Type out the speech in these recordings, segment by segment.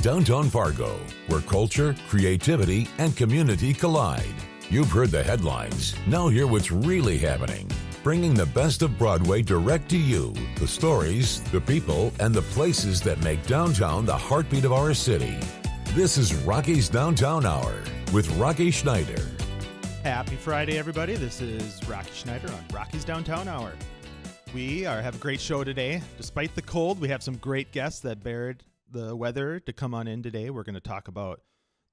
Downtown Fargo, where culture, creativity, and community collide. You've heard the headlines. Now hear what's really happening. Bringing the best of Broadway direct to you. The stories, the people, and the places that make downtown the heartbeat of our city. This is Rocky's Downtown Hour with Rocky Schneider. Happy Friday, everybody. This is Rocky Schneider on Rocky's Downtown Hour. We have a great show today. Despite the cold, we have some great guests that bared the weather to come on in today. We're going to talk about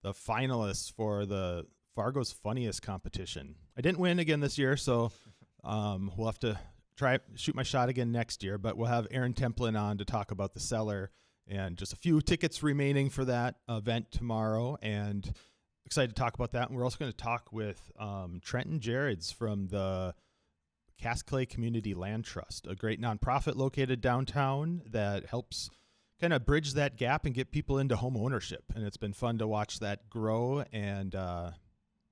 the finalists for the Fargo's Funniest competition. I didn't win again this year, so we'll have to shoot my shot again next year. But we'll have Aaron Templin on to talk about the Cellar and just a few tickets remaining for that event tomorrow. And excited to talk about that. And we're also going to talk with Trenton Gerads from the Cass Clay Community Land Trust, a great nonprofit located downtown that helps kind of bridge that gap and get people into home ownership. And it's been fun to watch that grow and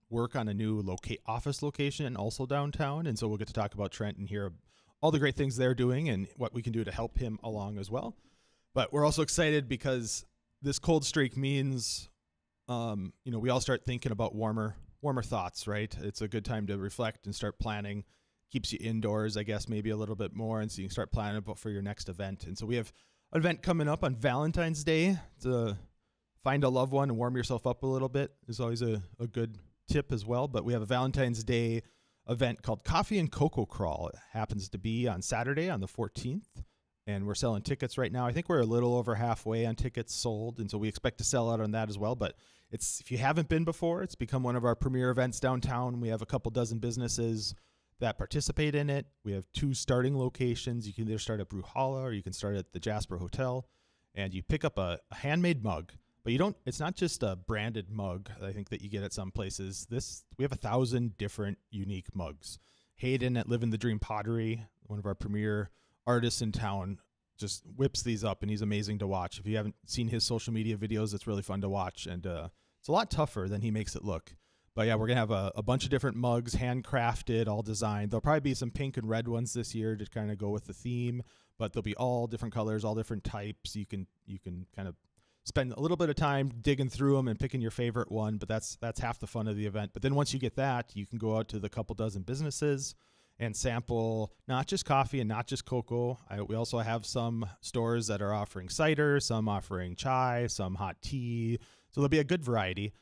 work on a new office location also downtown. And so we'll get to talk about Trent and hear all the great things they're doing and what we can do to help him along as well. But we're also excited because this cold streak means, we all start thinking about warmer thoughts, right? It's a good time to reflect and start planning. Keeps you indoors, I guess, maybe a little bit more. And so you can start planning for your next event. And so we have an event coming up on Valentine's Day to find a loved one and warm yourself up a little bit is always a good tip as well. But we have a Valentine's Day event called Coffee and Cocoa Crawl. It happens to be on Saturday on the 14th. And we're selling tickets right now. I think we're a little over halfway on tickets sold. And so we expect to sell out on that as well. But if you haven't been before, it's become one of our premier events downtown. We have a couple dozen businesses that participate in it. We have 2 starting locations. You can either start at Bruhala or you can start at the Jasper Hotel, and you pick up a handmade mug. But it's not just a branded mug, I think, that you get at some places. We have 1,000 different unique mugs. Hayden at Living the Dream Pottery, one of our premier artists in town, just whips these up, and he's amazing to watch. If you haven't seen his social media videos, it's really fun to watch, and it's a lot tougher than he makes it look. But yeah, we're going to have a bunch of different mugs, handcrafted, all designed. There'll probably be some pink and red ones this year to kind of go with the theme, but there'll be all different colors, all different types. You can kind of spend a little bit of time digging through them and picking your favorite one, but that's half the fun of the event. But then once you get that, you can go out to the couple dozen businesses and sample not just coffee and not just cocoa. We also have some stores that are offering cider, some offering chai, some hot tea. So there'll be a good variety.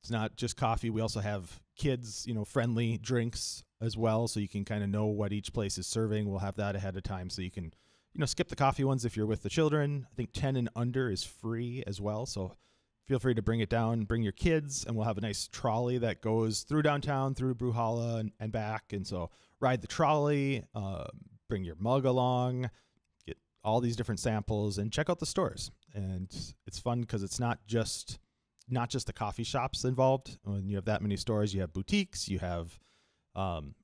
It's not just coffee. We also have kids, friendly drinks as well. So you can kind of know what each place is serving. We'll have that ahead of time. So you can, skip the coffee ones if you're with the children. I think 10 and under is free as well. So feel free to bring it down, bring your kids, and we'll have a nice trolley that goes through downtown, through Bruhala and back. And so ride the trolley, bring your mug along, get all these different samples, and check out the stores. And it's fun because it's not just the coffee shops involved. When you have that many stores, you have boutiques, you have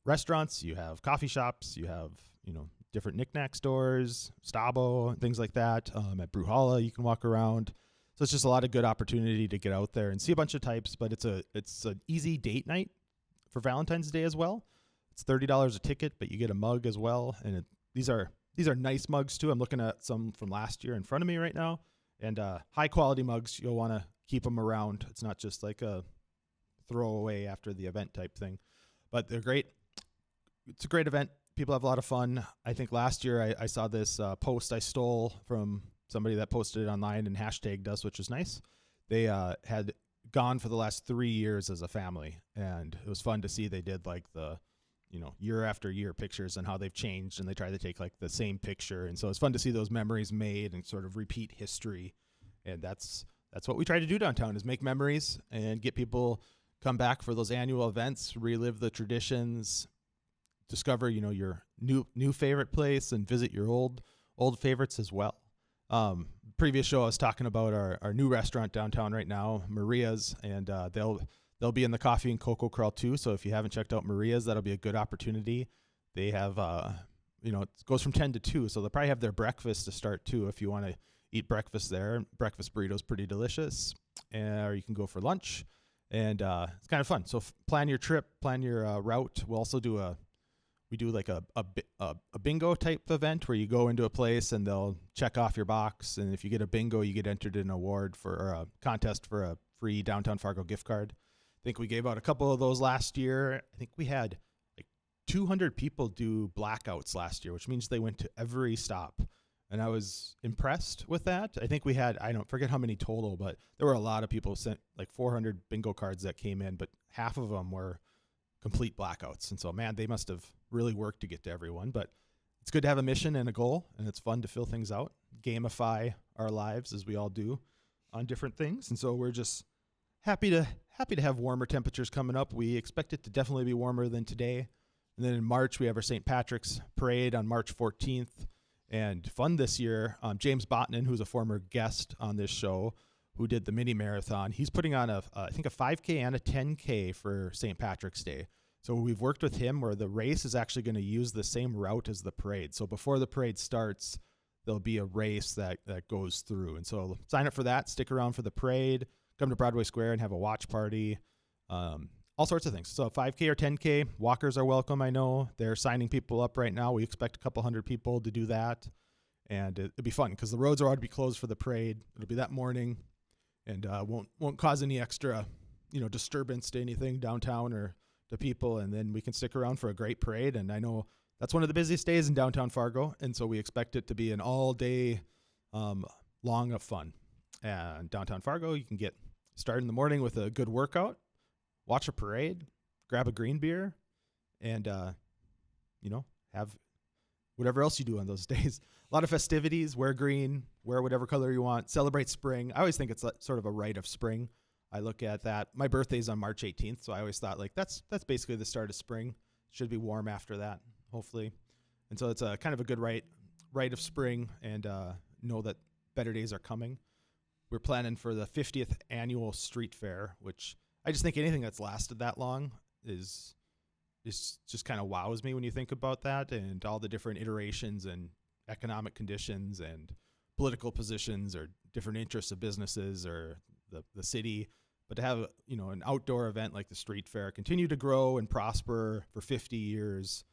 restaurants, you have coffee shops, you have, different knickknack stores, Stabo, things like that. At Bruhala, you can walk around. So it's just a lot of good opportunity to get out there and see a bunch of types, but it's an easy date night for Valentine's Day as well. It's $30 a ticket, but you get a mug as well. And these are nice mugs too. I'm looking at some from last year in front of me right now, and high quality mugs. You'll want to keep them around. It's not just like a throwaway after the event type thing, but they're great. It's a great event. People have a lot of fun. I think last year I saw this post I stole from somebody that posted it online and hashtagged us, which was nice. They had gone for the last 3 years as a family, and it was fun to see. They did like the, year after year pictures and how they've changed, and they try to take like the same picture. And so it's fun to see those memories made and sort of repeat history. And that's what we try to do downtown, is make memories and get people come back for those annual events, relive the traditions, discover, your new favorite place, and visit your old favorites as well. Previous show I was talking about our new restaurant downtown right now, Maria's, and they'll be in the Coffee and Cocoa Crawl too. So if you haven't checked out Maria's, that'll be a good opportunity. They have it goes from 10 to 2, so they'll probably have their breakfast to start too if you want to eat breakfast there. Breakfast burrito's pretty delicious, or you can go for lunch, and it's kind of fun. So plan your trip, plan your route. We'll also do we do like a bingo type event where you go into a place and they'll check off your box. And if you get a bingo, you get entered in an award or a contest for a free downtown Fargo gift card. I think we gave out a couple of those last year. I think we had like 200 people do blackouts last year, which means they went to every stop. And I was impressed with that. I think we had, I don't forget how many total, but there were a lot of people sent like 400 bingo cards that came in, but half of them were complete blackouts. And so, man, they must have really worked to get to everyone. But it's good to have a mission and a goal, and it's fun to fill things out, gamify our lives as we all do on different things. And so we're just happy to have warmer temperatures coming up. We expect it to definitely be warmer than today. And then in March, we have our St. Patrick's Parade on March 14th. And fun this year, James Botnan, who's a former guest on this show, who did the mini marathon, he's putting on I think a 5K and a 10K for St. Patrick's Day. So we've worked with him where the race is actually going to use the same route as the parade. So before the parade starts, there'll be a race that goes through. And so sign up for that, stick around for the parade, come to Broadway Square and have a watch party, all sorts of things. So 5K or 10K, walkers are welcome, I know. They're signing people up right now. We expect a couple hundred people to do that. And it'll be fun because the roads are already closed for the parade. It'll be that morning and won't cause any extra, disturbance to anything downtown or to people. And then we can stick around for a great parade. And I know that's one of the busiest days in downtown Fargo. And so we expect it to be an all-day long of fun. And downtown Fargo, you can get started in the morning with a good workout, watch a parade, grab a green beer, and, have whatever else you do on those days. A lot of festivities, wear green, wear whatever color you want, celebrate spring. I always think it's sort of a rite of spring. I look at that. My birthday's on March 18th, so I always thought that's basically the start of spring. Should be warm after that, hopefully. And so it's a kind of a good rite of spring, and know that better days are coming. We're planning for the 50th annual street fair, which I just think anything that's lasted that long is just kind of wows me when you think about that and all the different iterations and economic conditions and political positions or different interests of businesses or the city. But to have, an outdoor event like the street fair continue to grow and prosper for 50 years,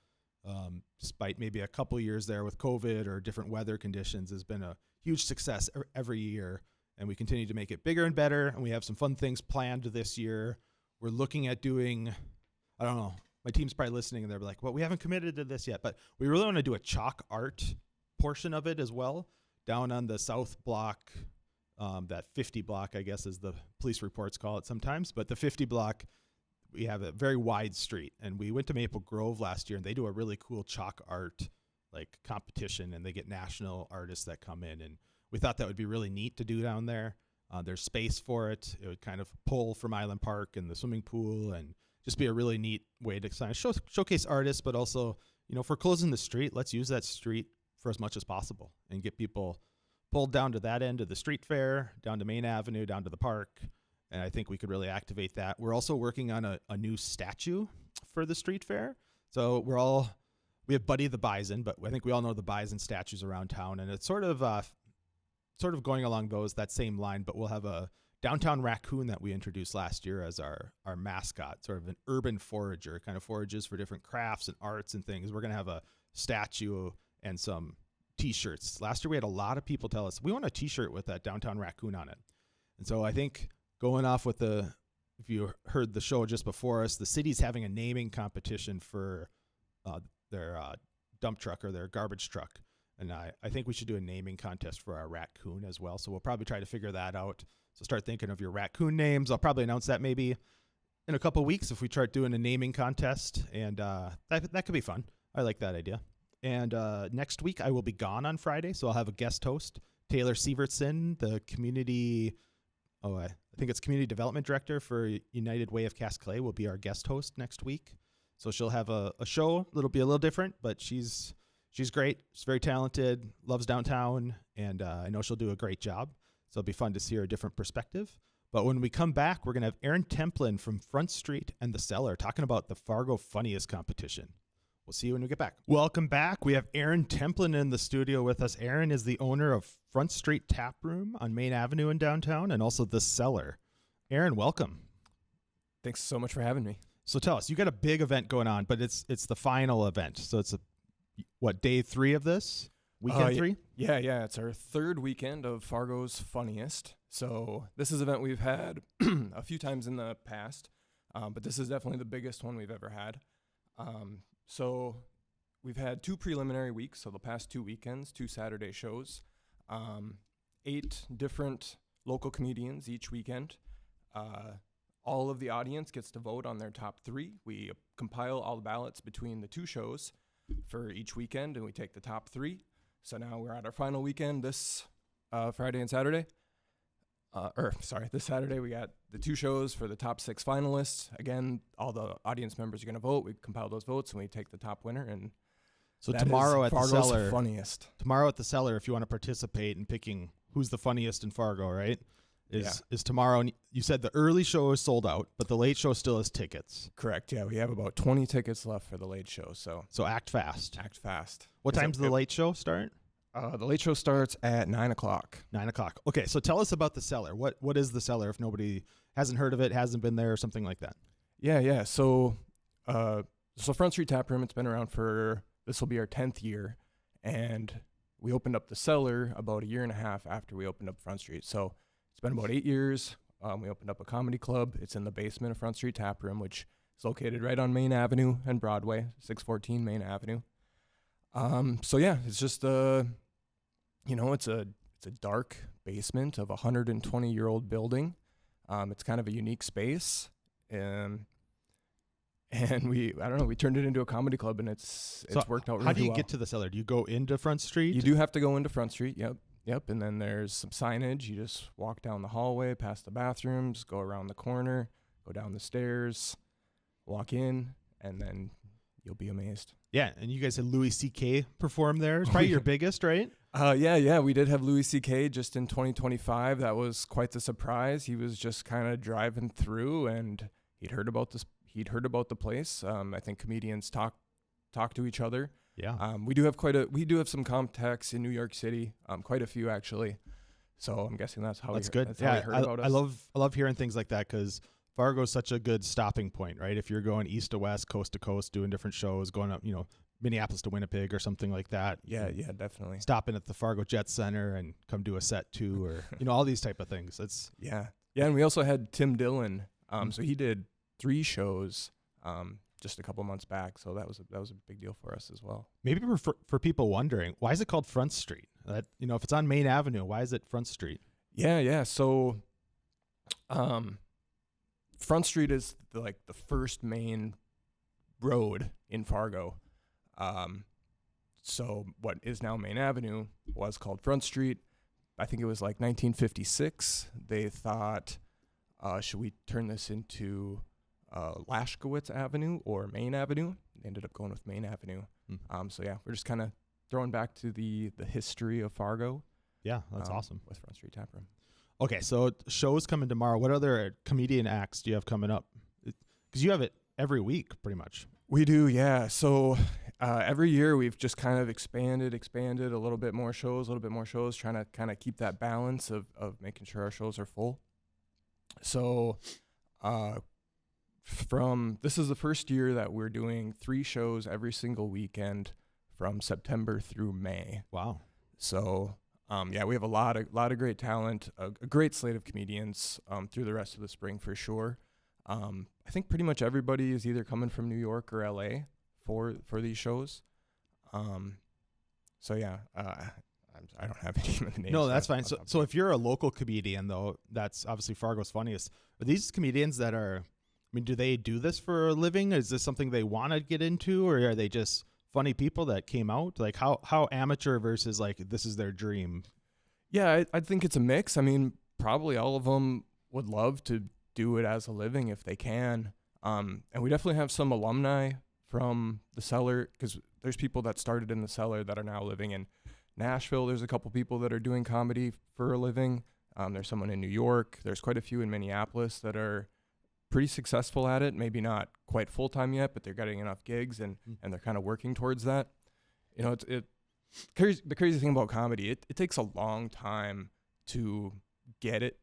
despite maybe a couple years there with COVID or different weather conditions, has been a huge success every year. And we continue to make it bigger and better. And we have some fun things planned this year. We're looking at doing, I don't know, my team's probably listening and they're like, well, we haven't committed to this yet, but we really want to do a chalk art portion of it as well down on the south block, that 50 block, I guess, as the police reports call it sometimes. But the 50 block, we have a very wide street. And we went to Maple Grove last year and they do a really cool chalk art like competition and they get national artists that come in. And we thought that would be really neat to do down there. There's space for it. It would kind of pull from Island Park and the swimming pool and just be a really neat way to kind of showcase artists, but also, if we're closing the street, let's use that street for as much as possible and get people pulled down to that end of the street fair, down to Main Avenue, down to the park. And I think we could really activate that. We're also working on a new statue for the street fair. So we have Buddy the Bison, but I think we all know the bison statues around town. And it's sort of going along that same line, but we'll have a downtown raccoon that we introduced last year as our mascot, sort of an urban forager, kind of forages for different crafts and arts and things. We're going to have a statue and some T-shirts. Last year we had a lot of people tell us, we want a T-shirt with that downtown raccoon on it. And so I think going off with if you heard the show just before us, the city's having a naming competition for their dump truck or their garbage truck. And I think we should do a naming contest for our raccoon as well. So we'll probably try to figure that out. So start thinking of your raccoon names. I'll probably announce that maybe in a couple of weeks if we start doing a naming contest. And that could be fun. I like that idea. And next week I will be gone on Friday. So I'll have a guest host, Taylor Sievertson, the community development director for United Way of Cass Clay will be our guest host next week. So she'll have a show. It'll be a little different, but she's great. She's very talented, loves downtown, and I know she'll do a great job. So it'll be fun to see her a different perspective. But when we come back, we're going to have Aaron Templin from Front Street and the Cellar talking about the Fargo Funniest competition. We'll see you when we get back. Welcome back. We have Aaron Templin in the studio with us. Aaron is the owner of Front Street Taproom on Main Avenue in downtown and also the Cellar. Aaron, welcome. Thanks so much for having me. So tell us, you got a big event going on, but it's the final event. So it's day 3 of this? Weekend 3? Yeah. It's our 3rd weekend of Fargo's Funniest. So this is an event we've had a few times in the past, but this is definitely the biggest one we've ever had. So we've had 2 preliminary weeks, so the past 2 weekends, 2 Saturday shows, 8 different local comedians each weekend. All of the audience gets to vote on their top 3. We compile all the ballots between the 2 shows for each weekend, and we take the top 3. So now we're at our final weekend this Friday and Saturday. This Saturday we got the 2 shows for the top 6 finalists. Again, all the audience members are going to vote. We compile those votes, and we take the top winner. And so tomorrow at Fargo's the Cellar, funniest. Tomorrow at the Cellar, if you want to participate in picking who's the funniest in Fargo, right? Is tomorrow. And you said the early show is sold out, but the late show still has tickets. Correct. Yeah, we have about 20 tickets left for the late show. So act fast. Act fast. What time's the late show start? The late show starts at 9 o'clock. 9 o'clock. Okay, so tell us about the Cellar. What is the Cellar if nobody hasn't heard of it, hasn't been there, or something like that? Yeah. So Front Street Taproom, it's been around this will be our 10th year, and we opened up the Cellar about a year and a half after we opened up Front Street. So it's been about 8 years. We opened up a comedy club. It's in the basement of Front Street Taproom, which is located right on Main Avenue and Broadway, 614 Main Avenue. It's just it's a dark basement of a 120-year-old building. It's kind of a unique space, and we turned it into a comedy club, and it's worked out really well. How do you get to the Cellar? Do you go into Front Street? You do have to go into Front Street. Yep. And then there's some signage. You just walk down the hallway, past the bathrooms, go around the corner, go down the stairs, walk in, and then you'll be amazed. Yeah, and you guys had Louis C.K. perform there. It's probably your biggest, right? Yeah. We did have Louis C.K. just in 2025. That was quite the surprise. He was just kind of driving through, and he'd heard about the place. I think comedians talk to each other. Yeah. We do have some contacts in New York City. Quite a few actually. So I'm guessing that's how. That's good. How he heard about us. I love hearing things like that because Fargo is such a good stopping point, right? If you're going east to west, coast to coast, doing different shows, going up, Minneapolis to Winnipeg or something like that. Yeah, definitely. Stopping at the Fargo Jet Center and come do a set too, or all these type of things. Yeah. And we also had Tim Dillon. So he did 3 shows just a couple months back. So that was a big deal for us as well. Maybe for people wondering, why is it called Front Street? That if it's on Main Avenue, why is it Front Street? Yeah. So, Front Street is the first main road in Fargo. So what is now Main Avenue was called Front Street. I think it was 1956. They thought, should we turn this into Lashkowitz Avenue or Main Avenue? They ended up going with Main Avenue. We're just kind of throwing back to the history of Fargo. Yeah, that's awesome. With Front Street Taproom. Okay, so shows coming tomorrow. What other comedian acts do you have coming up? Because you have it every week, pretty much. We do, yeah. So every year we've just kind of expanded a little bit more shows, trying to kind of keep that balance of making sure our shows are full. So this is the first year that we're doing 3 shows every single weekend from September through May. Wow. So we have a lot of great talent, a great slate of comedians through the rest of the spring for sure. I think pretty much everybody is either coming from New York or LA for these shows. I don't have any of the names. No, that's fine. So if you're a local comedian, though, that's obviously Fargo's Funniest. Are these comedians that are, do they do this for a living? Is this something they want to get into, or are they just funny people that came out? How amateur versus this is their dream? Yeah, I think it's a mix. Probably all of them would love to do it as a living if they can. And we definitely have some alumni from the Cellar, because there's people that started in the Cellar that are now living in Nashville. There's a couple people that are doing comedy for a living. There's someone in New York. There's quite a few in Minneapolis that are pretty successful at it. Maybe not quite full-time yet, but they're getting enough gigs and they're kind of working towards that. The crazy thing about comedy, it takes a long time to get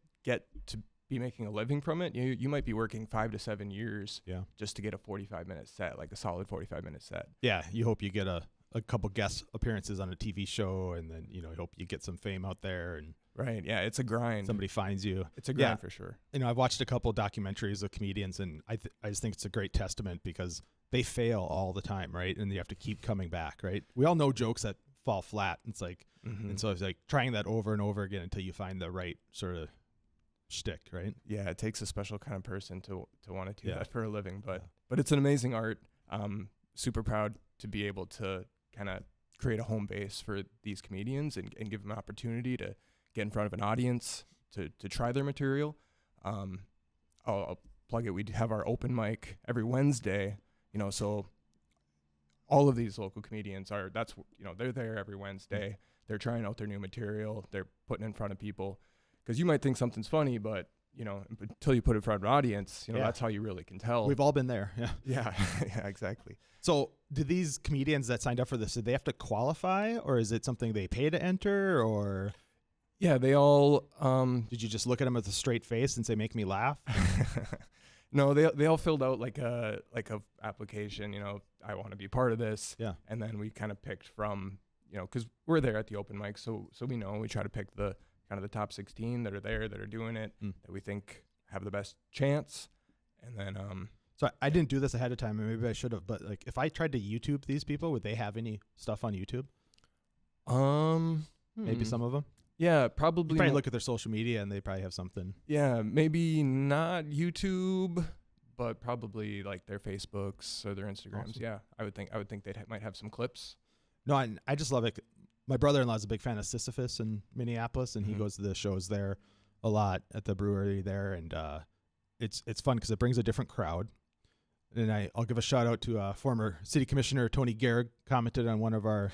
to be making a living from it, you might be working 5 to 7 years Yeah. just to get a 45-minute set, like a solid 45-minute set. Yeah. You hope you get a couple guest appearances on a TV show, and then, you hope you get some fame out there and Right. Yeah. It's a grind. somebody finds you. It's a grind for sure. I've watched a couple documentaries of comedians, and I just think it's a great testament because they fail all the time, right? And you have to keep coming back, right? We all know jokes that fall flat. It's like, and so it's like trying that over and over again until you find the right sort of shtick, right? Yeah, it takes a special kind of person to want to do that for a living, but it's an amazing art. Super proud to be able to kind of create a home base for these comedians and give them an opportunity to get in front of an audience to try their material. I'll plug it. We have our open mic every Wednesday, so all of these local comedians they're there every Wednesday. They're trying out their new material. They're putting in front of people. Because you might think something's funny, but, until you put it in front of an audience, that's how you really can tell. We've all been there. Yeah. Yeah, yeah, exactly. So do these comedians that signed up for this, did they have to qualify, or is it something they pay to enter, or? Yeah, they all. Did you just look at them with a straight face and say, make me laugh? No, they all filled out like a application, I want to be part of this. Yeah. And then we kind of picked from, because we're there at the open mic, so we know, we try to pick the kind of the top 16 that are there, that are doing it, that we think have the best chance. And then, so I didn't do this ahead of time, and maybe I should have, but like if I tried to YouTube these people, would they have any stuff on YouTube? Maybe some of them. Yeah, probably. You probably look at their social media and they probably have something. Yeah, maybe not YouTube, but probably like their Facebooks or their Instagrams. Awesome. Yeah, I would think they might have some clips. No, I just love it. My brother-in-law is a big fan of Sisyphus in Minneapolis, and he goes to the shows there a lot at the brewery there, and it's fun because it brings a different crowd. And I'll give a shout out to former city commissioner Tony Gerads, commented on one of our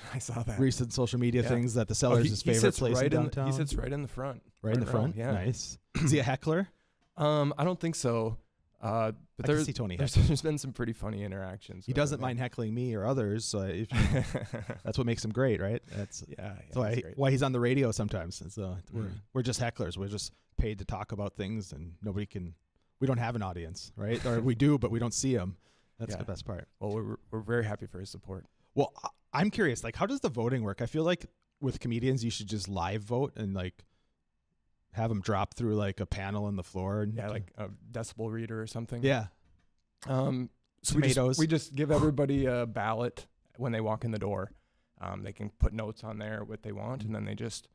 recent social media things that the Cellar is his favorite place in downtown. He sits right in the front. Right in the front? Yeah. Nice. Is he a heckler? I don't think so. But I can see Tony there's been some pretty funny interactions. He doesn't mind heckling me or others, so that's what makes him great, right? That's why he's on the radio sometimes. So we're just hecklers. We're just paid to talk about things, and we don't have an audience, right? Or we do, but we don't see them. That's the best part. Well, we're very happy for his support. Well, I'm curious, like, how does the voting work? I feel like with comedians, you should just live vote and like have them drop through like a panel on the floor. And like a decibel reader or something. Yeah. So Tomatoes. we just give everybody a ballot when they walk in the door. They can put notes on there what they want, and then they just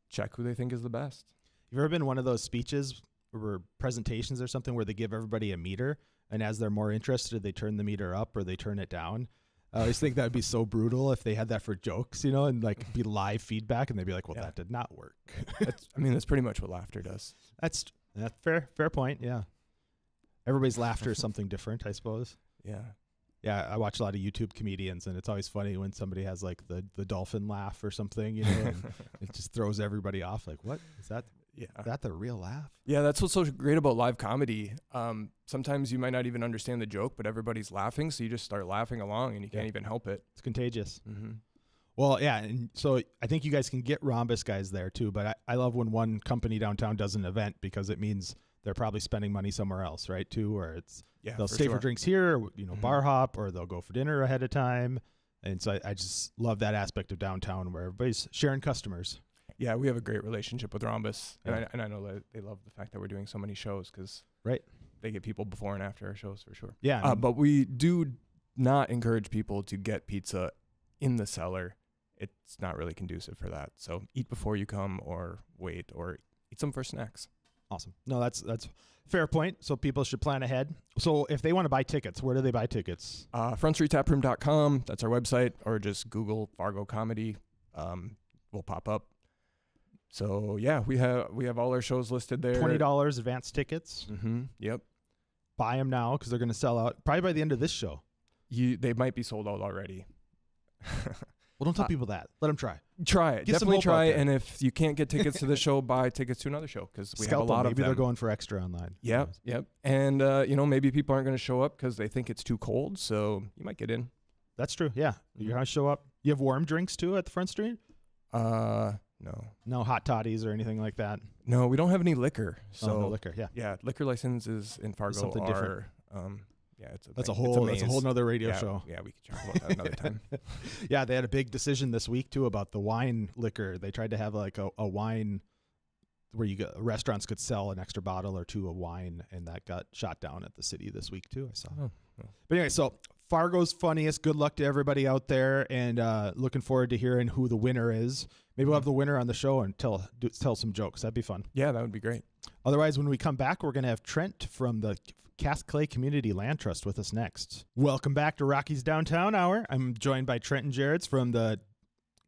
check who they think is the best. You've ever been to one of those speeches or presentations or something where they give everybody a meter, and as they're more interested, they turn the meter up or they turn it down? I always think that would be so brutal if they had that for jokes, and like be live feedback, and they'd be like, well, that did not work. That's pretty much what laughter does. That's fair point. Yeah. Everybody's laughter is something different, I suppose. Yeah. Yeah. I watch a lot of YouTube comedians, and it's always funny when somebody has like the dolphin laugh or something, and it just throws everybody off. Like, what is that? Yeah. Is that the real laugh? Yeah, that's what's so great about live comedy. Sometimes you might not even understand the joke, but everybody's laughing, so you just start laughing along, and you can't even help it. It's contagious. Mm-hmm. Well, yeah, and so I think you guys can get Rhombus guys there too, but I love when one company downtown does an event because it means they're probably spending money somewhere else, right, too, or they'll stay for drinks here, bar hop, or they'll go for dinner ahead of time. And so I just love that aspect of downtown where everybody's sharing customers. Yeah, we have a great relationship with Rhombus, and I know that they love the fact that we're doing so many shows because they get people before and after our shows for sure. Yeah, but we do not encourage people to get pizza in the cellar. It's not really conducive for that. So eat before you come, or wait, or eat some for snacks. Awesome. No, that's fair point. So people should plan ahead. So if they want to buy tickets, where do they buy tickets? FrontStreetTaproom.com. That's our website, or just Google Fargo Comedy. Will pop up. So yeah, we have all our shows listed there. $20 advance tickets. Mm-hmm. Yep. Buy them now because they're going to sell out probably by the end of this show. They might be sold out already. Well, don't tell people that. Let them try. Try it. Definitely try it. And if you can't get tickets to the show, buy tickets to another show because we have a lot of them. Maybe they're going for extra online. Yep. And maybe people aren't going to show up because they think it's too cold. So you might get in. That's true. Yeah, you're going to show up. You have warm drinks too at the Front Street. No hot toddies or anything like that. No, we don't have any liquor. So no liquor. Yeah. Yeah, liquor licenses in Fargo Something are different. Yeah, That's a it's whole maze. nother radio show. Yeah, we could talk about that another time. Yeah, they had a big decision this week too about the wine liquor. They tried to have like a wine where restaurants could sell an extra bottle or two of wine, and that got shot down at the city this week too. I saw. Oh. But anyway, so Fargo's funniest. Good luck to everybody out there, and looking forward to hearing who the winner is. Maybe we'll have the winner on the show and tell some jokes. That'd be fun. Yeah, that would be great. Otherwise, when we come back, we're going to have Trent from the Cast Clay Community Land Trust with us next. Welcome back to Rocky's Downtown Hour. I'm joined by Trenton Gerads from the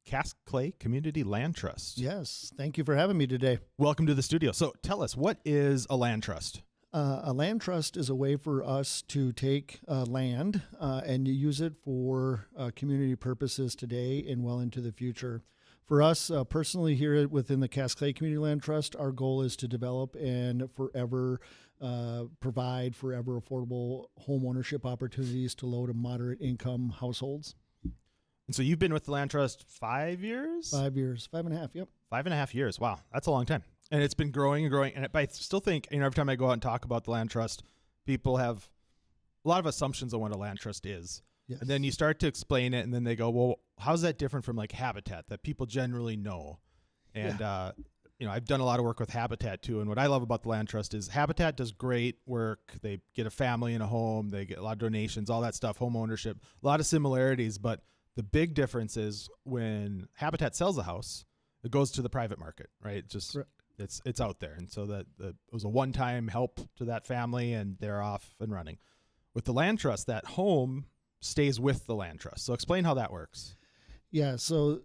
Cast Clay Community Land Trust. Yes, thank you for having me today. Welcome to the studio. So tell us, what is a land trust? A land trust is a way for us to take land and use it for community purposes today and well into the future. For us personally here within the Cast Clay Community Land Trust, our goal is to develop and forever provide forever affordable home ownership opportunities to low to moderate income households. And so you've been with the land trust 5 years? 5 years, 5.5, yep. 5.5 years. Wow, that's a long time. And it's been growing and growing. And I still think, every time I go out and talk about the land trust, people have a lot of assumptions on what a land trust is. Yes. And then you start to explain it, and then they go, well, how's that different from like Habitat that people generally know? And, I've done a lot of work with Habitat too. And what I love about the land trust is Habitat does great work. They get a family in a home. They get a lot of donations, all that stuff, home ownership, a lot of similarities. But the big difference is when Habitat sells a house, it goes to the private market, right? It's out there. And so that it was a one-time help to that family, and they're off and running. With the land trust, that home stays with the land trust. So explain how that works. Yeah, so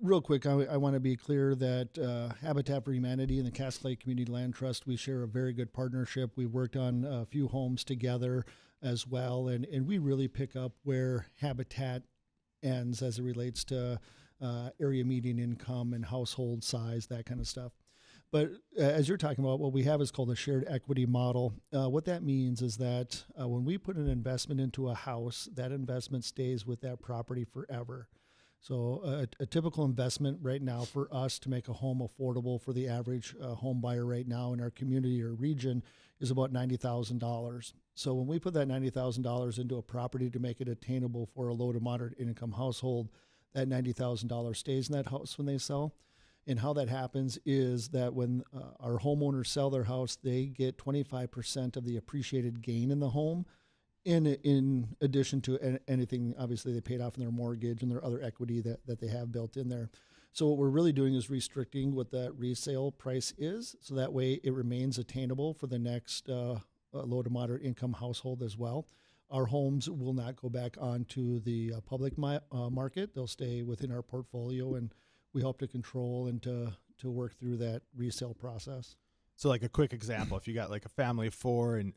real quick, I want to be clear that Habitat for Humanity and the Cast Clay Community Land Trust, we share a very good partnership. We've worked on a few homes together as well, and we really pick up where Habitat ends as it relates to area median income and household size, that kind of stuff. But as you're talking about, what we have is called a shared equity model. What that means is that when we put an investment into a house, that investment stays with that property forever. So a typical investment right now for us to make a home affordable for the average home buyer right now in our community or region is about $90,000. So when we put that $90,000 into a property to make it attainable for a low to moderate income household, that $90,000 stays in that house when they sell. And how that happens is that when our homeowners sell their house, they get 25% of the appreciated gain in the home, in addition to anything, obviously, they paid off in their mortgage and their other equity that they have built in there. So what we're really doing is restricting what that resale price is, so that way it remains attainable for the next low to moderate income household as well. Our homes will not go back onto the public market. They'll stay within our portfolio, and we hope to control and to work through that resale process. So like a quick example, if you got like a family of four and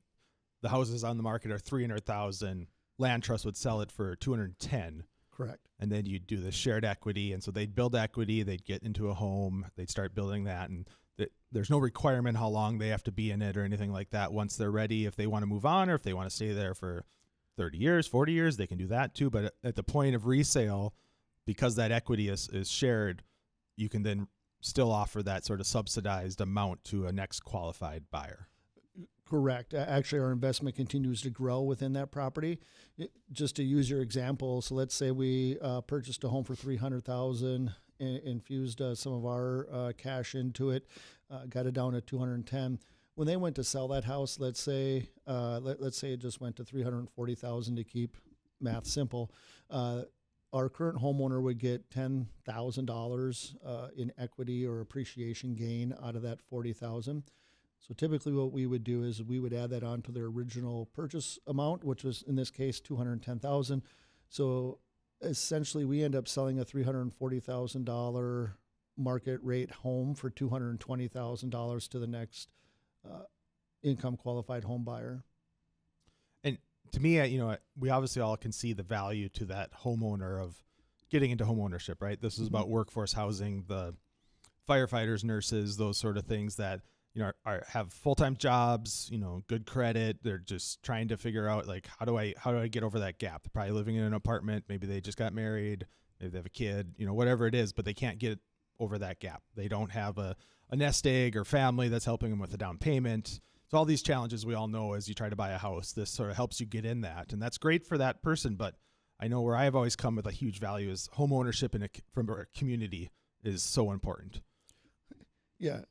the houses on the market are $300,000, land trust would sell it for $210,000. Correct. And then you do the shared equity. And so they'd build equity, they'd get into a home, they'd start building that. And there's no requirement how long they have to be in it or anything like that. Once they're ready, if they want to move on or if they want to stay there for 30 years, 40 years, they can do that too. But at the point of resale, because that equity is shared, you can then still offer that sort of subsidized amount to a next qualified buyer. Correct. Actually, our investment continues to grow within that property. Just to use your example, so let's say we purchased a home for $300,000, infused some of our cash into it, got it down at $210,000. When they went to sell that house, let's say it just went to $340,000 to keep math simple. Our current homeowner would get $10,000 in equity or appreciation gain out of that $40,000. So typically what we would do is we would add that onto their original purchase amount, which was in this case $210,000. So essentially we end up selling a $340,000 market rate home for $220,000 to the next income qualified home buyer. And to me, we obviously all can see the value to that homeowner of getting into home ownership, right? This is about workforce housing, the firefighters, nurses, those sort of things that have full-time jobs, good credit. They're just trying to figure out like, how do I get over that gap? They're probably living in an apartment. Maybe they just got married. Maybe they have a kid, whatever it is, but they can't get over that gap. They don't have a nest egg or family that's helping them with a down payment. So all these challenges we all know as you try to buy a house, this sort of helps you get in that. And that's great for that person. But I know where I've always come with a huge value is home ownership from a community is so important. Yeah.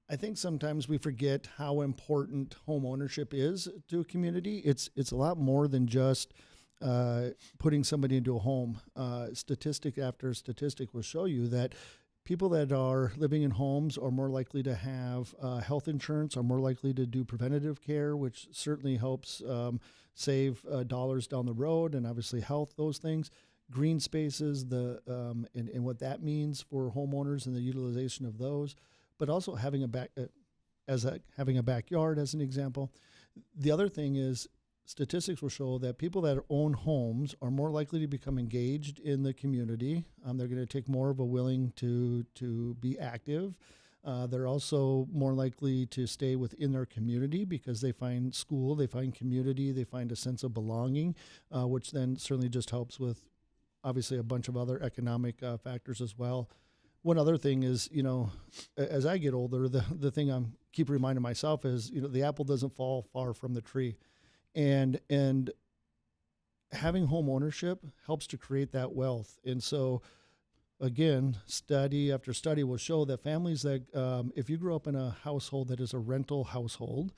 I think sometimes we forget how important home ownership is to a community. It's a lot more than just putting somebody into a home. Statistic after statistic will show you that people that are living in homes are more likely to have health insurance, are more likely to do preventative care, which certainly helps save dollars down the road, and obviously health, those things. Green spaces, and what that means for homeowners and the utilization of those, but also having having a backyard as an example. The other thing is statistics will show that people that own homes are more likely to become engaged in the community. They're going to take more of a willing to be active. They're also more likely to stay within their community because they find school, they find community, they find a sense of belonging, which then certainly just helps with obviously a bunch of other economic factors as well. One other thing is, as I get older, the thing I'm keep reminding myself is, the apple doesn't fall far from the tree. And having home ownership helps to create that wealth. And so, again, study after study will show that families that, if you grew up in a household that is a rental household,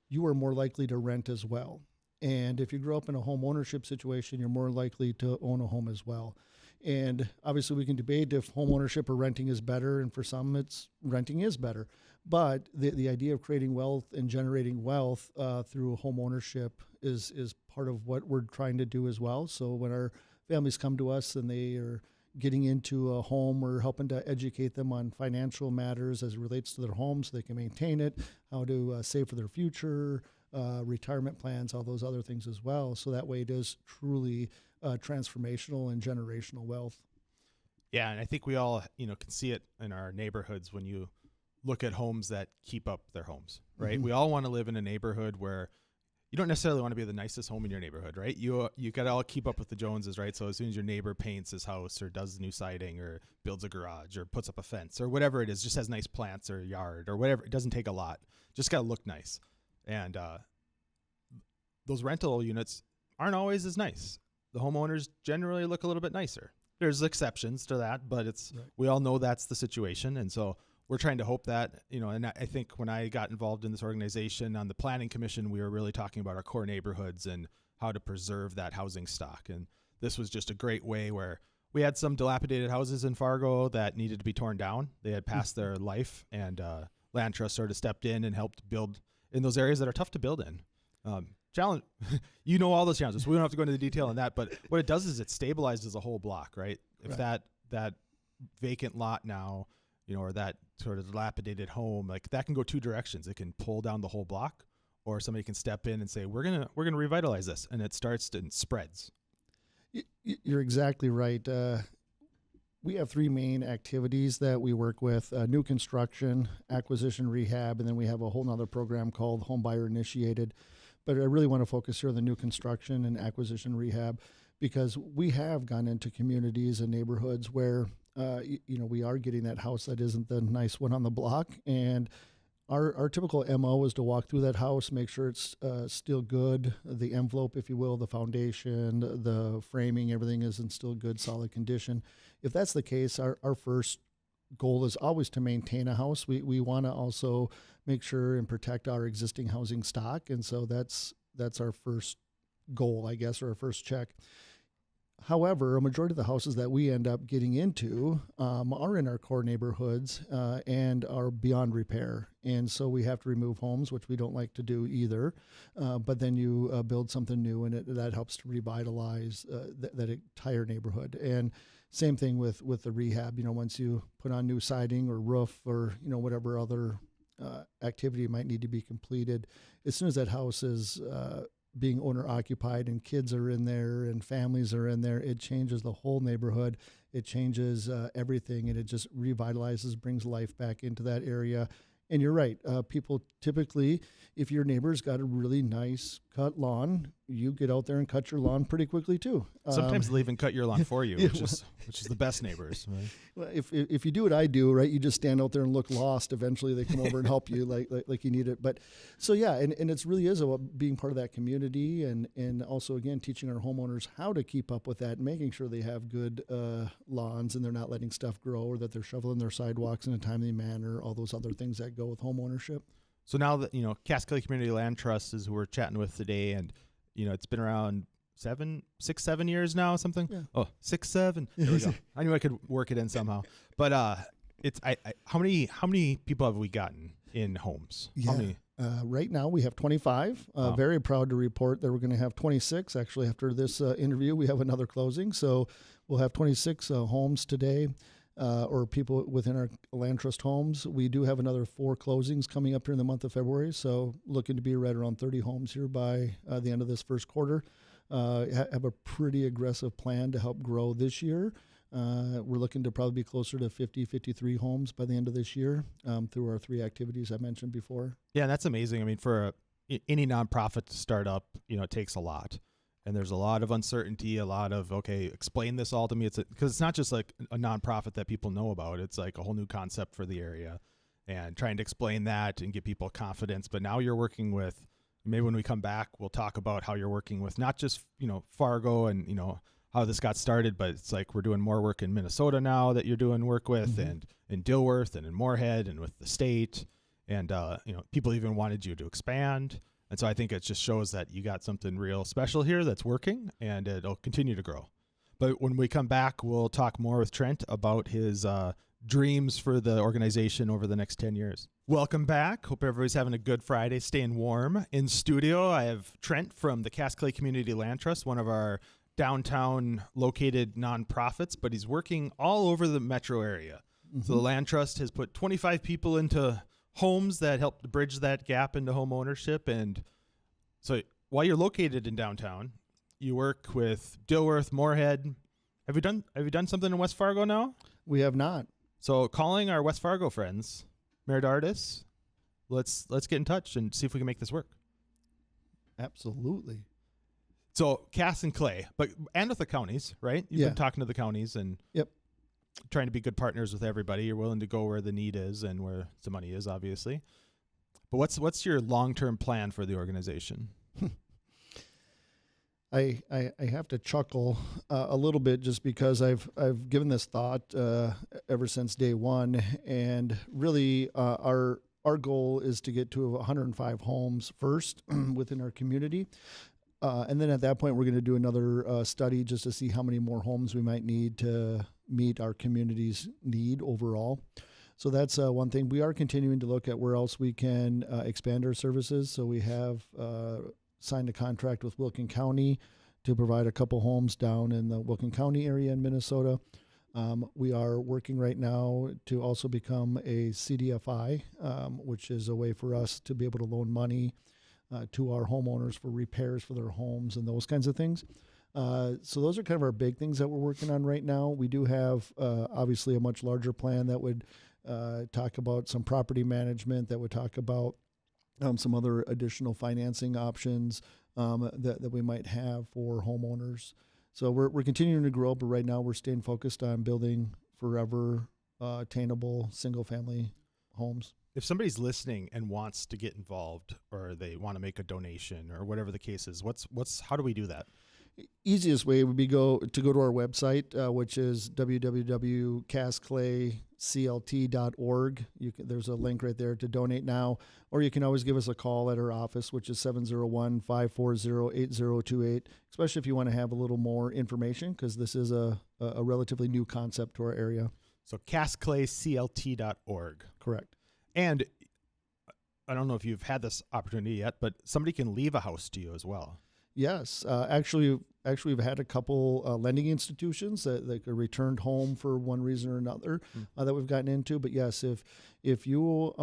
you are more likely to rent as well. And if you grew up in a home ownership situation, you're more likely to own a home as well. And obviously we can debate if home ownership or renting is better, and for some renting is better. But the idea of creating wealth and generating wealth through home ownership is part of what we're trying to do as well. So when our families come to us and they are getting into a home, we're helping to educate them on financial matters as it relates to their home so they can maintain it, how to save for their future, retirement plans, all those other things as well. So that way it is truly transformational and generational wealth. Yeah, and I think we all, can see it in our neighborhoods when you look at homes that keep up their homes, right? Mm-hmm. We all want to live in a neighborhood where you don't necessarily want to be the nicest home in your neighborhood, right? You got to all keep up with the Joneses, right? So as soon as your neighbor paints his house or does new siding or builds a garage or puts up a fence or whatever it is, just has nice plants or yard or whatever, it doesn't take a lot. Just got to look nice. And those rental units aren't always as nice. The homeowners generally look a little bit nicer. There's exceptions to that, but we all know that's the situation. And so we're trying to hope that, and I think when I got involved in this organization on the planning commission, we were really talking about our core neighborhoods and how to preserve that housing stock. And this was just a great way where we had some dilapidated houses in Fargo that needed to be torn down. They had passed their life, and Land Trust sort of stepped in and helped build in those areas that are tough to build in. Challenge, all those challenges. We don't have to go into the detail on that, but what it does is it stabilizes a whole block, right? If that vacant lot now, or that sort of dilapidated home, like that can go two directions. It can pull down the whole block, or somebody can step in and say, we're gonna revitalize this, and it starts and spreads. You're exactly right. We have three main activities that we work with: new construction, acquisition, rehab, and then we have a whole nother program called Home Buyer Initiated. But I really want to focus here on the new construction and acquisition rehab, because we have gone into communities and neighborhoods where, we are getting that house that isn't the nice one on the block. And our typical MO is to walk through that house, make sure it's still good, the envelope, if you will, the foundation, the framing, everything is in still good, solid condition. If that's the case, our first goal is always to maintain a house. We want to also make sure and protect our existing housing stock. And so that's our first goal, I guess, or our first check. However, a majority of the houses that we end up getting into are in our core neighborhoods and are beyond repair. And so we have to remove homes, which we don't like to do either. But then you build something new, and that helps to revitalize that entire neighborhood. And same thing with the rehab. Once you put on new siding or roof or, whatever other activity might need to be completed, as soon as that house is being owner occupied and kids are in there and families are in there, it changes the whole neighborhood. It changes everything, and it just revitalizes, brings life back into that area. And you're right. People typically, if your neighbor's got a really nice cut lawn, you get out there and cut your lawn pretty quickly too. Sometimes they'll even cut your lawn for you, which is the best neighbors. Right? Well, if you do what I do, right, you just stand out there and look lost. Eventually, they come over and help you like you need it. But so yeah, and it really is about being part of that community, and also again teaching our homeowners how to keep up with that, and making sure they have good lawns and they're not letting stuff grow, or that they're shoveling their sidewalks in a timely manner. All those other things that go with homeownership. So now that Cass Clay Community Land Trust is who we're chatting with today, and it's been around 7 years now, something. Yeah. Oh, 6, 7. There we go. I knew I could work it in somehow. But how many people have we gotten in homes? Yeah. How many? Right now we have 25. Wow. Very proud to report that we're going to have 26. Actually, after this interview, we have another closing. So we'll have 26 homes today, or people within our land trust homes. We do have another 4 closings coming up here in the month of February. So looking to be right around 30 homes here by the end of this first quarter. Have a pretty aggressive plan to help grow this year. We're looking to probably be closer to 53 homes by the end of this year through our 3 activities I mentioned before. Yeah, that's amazing. I mean, for any nonprofit to start up, it takes a lot. And there's a lot of uncertainty, a lot of, okay, explain this all to me. Because it's not just like a nonprofit that people know about. It's like a whole new concept for the area, and trying to explain that and give people confidence. But now you're working with, maybe when we come back, we'll talk about how you're working with not just, Fargo and, how this got started, but it's like we're doing more work in Minnesota now that you're doing work with, and in Dilworth and in Moorhead and with the state. And, people even wanted you to expand. And so I think it just shows that you got something real special here that's working, and it'll continue to grow. But when we come back, we'll talk more with Trent about his dreams for the organization over the next 10 years. Welcome back. Hope everybody's having a good Friday, staying warm. In studio, I have Trent from the Cass Clay Community Land Trust, one of our downtown located nonprofits, but he's working all over the metro area. So the Land Trust has put 25 people into homes that help to bridge that gap into home ownership. And so while you're located in downtown, you work with Dilworth, Moorhead. Have you done something in West Fargo now? We have not. So calling our West Fargo friends, Meredardis, let's get in touch and see if we can make this work. Absolutely. So Cass and Clay, and with the counties, right? You've been talking to the counties and trying to be good partners with everybody. You're willing to go where the need is and where the money is, obviously. But what's your long-term plan for the organization? I have to chuckle a little bit just because I've given this thought ever since day one, and really our goal is to get to 105 homes first within our community. And then at that point, we're going to do another study just to see how many more homes we might need to meet our community's need overall. So that's one thing. We are continuing to look at where else we can expand our services. So we have signed a contract with Wilkin County to provide a couple homes down in the Wilkin County area in Minnesota. We are working right now to also become a CDFI, which is a way for us to be able to loan money to our homeowners for repairs for their homes and those kinds of things. So those are kind of our big things that we're working on right now. We do have obviously a much larger plan that would talk about some property management, that would talk about some other additional financing options that we might have for homeowners. So we're continuing to grow, but right now we're staying focused on building forever attainable single-family homes. If somebody's listening and wants to get involved, or they want to make a donation, or whatever the case is, how do we do that? Easiest way would be go to our website, which is www.cassclayclt.org. There's a link right there to donate now, or you can always give us a call at our office, which is 701-540-8028, especially if you want to have a little more information, because this is a relatively new concept to our area. So cassclayclt.org. Correct. And I don't know if you've had this opportunity yet, but somebody can leave a house to you as well. Yes, actually, we've had a couple lending institutions that returned home for one reason or another that we've gotten into. But yes, if you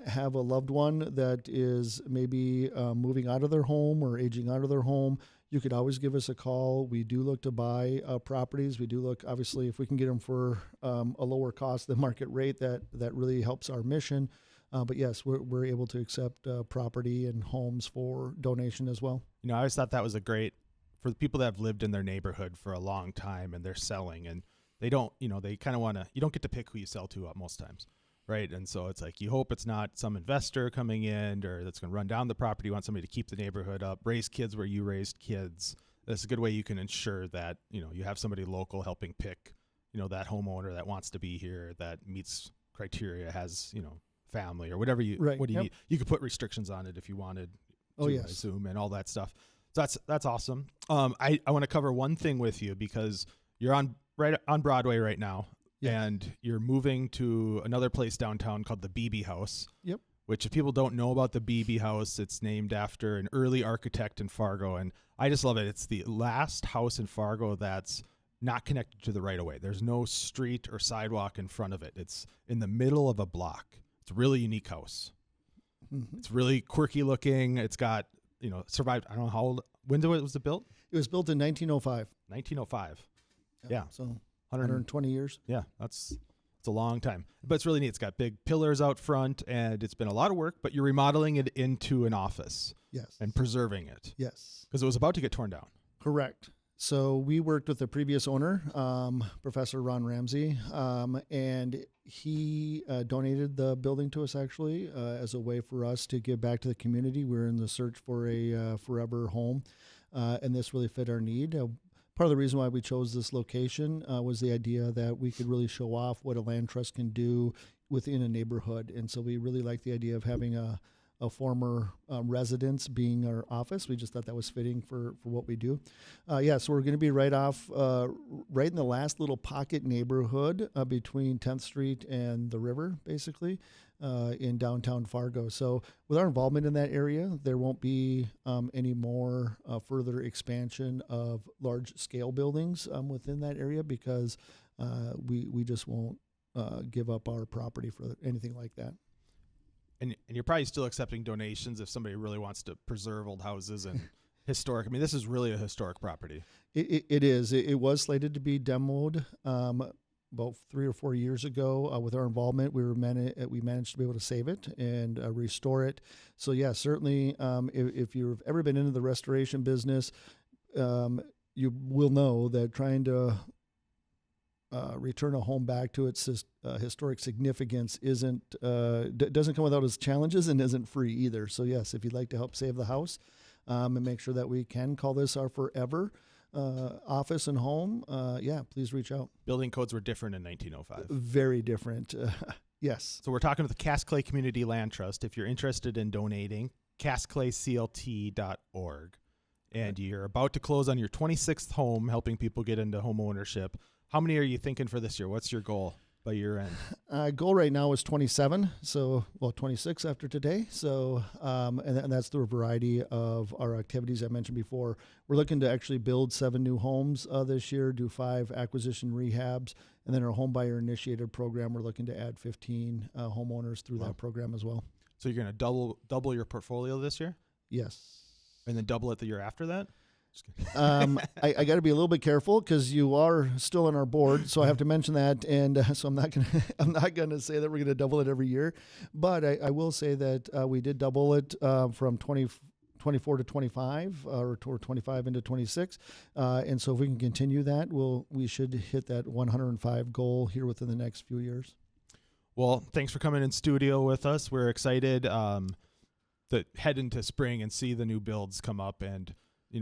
have a loved one that is maybe moving out of their home or aging out of their home, you could always give us a call. We do look to buy properties. We do look, obviously, if we can get them for a lower cost than market rate, that really helps our mission. But yes, we're able to accept property and homes for donation as well. I always thought that was a great, for the people that have lived in their neighborhood for a long time and they're selling and they don't, they kind of want to, you don't get to pick who you sell to most times. Right. And so it's like, you hope it's not some investor coming in or that's going to run down the property. You want somebody to keep the neighborhood up, raise kids where you raised kids. That's a good way you can ensure that, you have somebody local helping pick, that homeowner that wants to be here, that meets criteria, has, family or whatever what do you need? You could put restrictions on it if you wanted to, I assume, and all that stuff. So that's awesome. I want to cover one thing with you because you're right on Broadway right now. Yeah. And you're moving to another place downtown called the BB House. Yep. Which, if people don't know about the BB House, it's named after an early architect in Fargo. And I just love it. It's the last house in Fargo that's not connected to the right-of-way. There's no street or sidewalk in front of it. It's in the middle of a block. It's a really unique house. Mm-hmm. It's really quirky looking. It's got, survived, I don't know how old, when was it built? It was built in 1905. 1905. Yeah. So 120 years. Yeah, it's a long time. But it's really neat. It's got big pillars out front, and it's been a lot of work, but you're remodeling it into an office. Yes. And preserving it. Yes. Because it was about to get torn down. Correct. So we worked with the previous owner, Professor Ron Ramsey, and he donated the building to us actually as a way for us to give back to the community. We're in the search for a forever home, and this really fit our need. Part of the reason why we chose this location was the idea that we could really show off what a land trust can do within a neighborhood. And so we really like the idea of having a former residence being our office. We just thought that was fitting for what we do. So we're going to be right in the last little pocket neighborhood between 10th Street and the river, basically, in downtown Fargo. So with our involvement in that area, there won't be any more further expansion of large scale buildings within that area because we just won't give up our property for anything like that. And you're probably still accepting donations if somebody really wants to preserve old houses and historic. I mean, this is really a historic property. It is. It was slated to be demoed about 3 or 4 years ago. With our involvement, we managed to be able to save it and restore it. So yeah, certainly, if you've ever been into the restoration business, you will know that trying to return a home back to its historic significance doesn't come without its challenges and isn't free either. So yes, if you'd like to help save the house and make sure that we can call this our forever office and home, please reach out. Building codes were different in 1905. Very different. Yes. So we're talking to the Cass Clay Community Land Trust. If you're interested in donating, cassclayclt.org. And you're about to close on your 26th home, helping people get into home ownership. How many are you thinking for this year? What's your goal by year end? Goal right now is 27. 26 after today. So, and that's through a variety of our activities I mentioned before. We're looking to actually build 7 new homes this year, do 5 acquisition rehabs, and then our home buyer initiated program. We're looking to add 15 homeowners through that program as well. So you're going to double your portfolio this year? Yes. And then double it the year after that? I got to be a little bit careful because you are still on our board, so I have to mention that, and so I'm not gonna say that we're gonna double it every year, but I will say that we did double it from 24 to 25 or 25 into 26, and so if we can continue that, we should hit that 105 goal here within the next few years. Well, thanks for coming in studio with us. We're excited to head into spring and see the new builds come up and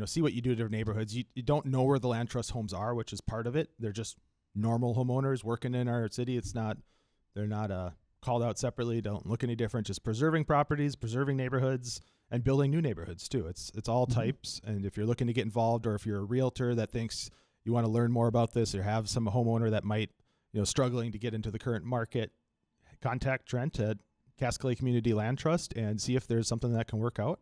see what you do to their neighborhoods. You don't know where the land trust homes are, which is part of it. They're just normal homeowners working in our city. They're not called out separately. Don't look any different. Just preserving properties, preserving neighborhoods, and building new neighborhoods too. It's all types. And if you're looking to get involved, or if you're a realtor that thinks you want to learn more about this, or have some homeowner that might struggling to get into the current market, contact Trent at Cass Clay Community Land Trust and see if there's something that can work out.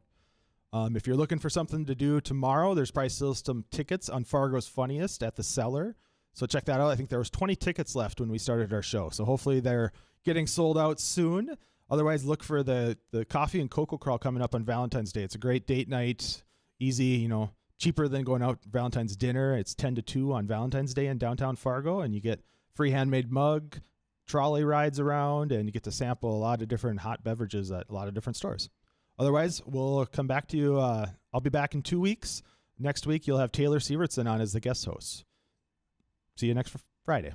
If you're looking for something to do tomorrow, there's probably still some tickets on Fargo's Funniest at the Cellar. So check that out. I think there was 20 tickets left when we started our show. So hopefully they're getting sold out soon. Otherwise, look for the coffee and cocoa crawl coming up on Valentine's Day. It's a great date night, easy, cheaper than going out Valentine's dinner. It's 10 to 2 on Valentine's Day in downtown Fargo, and you get free handmade mug, trolley rides around, and you get to sample a lot of different hot beverages at a lot of different stores. Otherwise, we'll come back to you. I'll be back in 2 weeks. Next week, you'll have Taylor Sievertson on as the guest host. See you next Friday.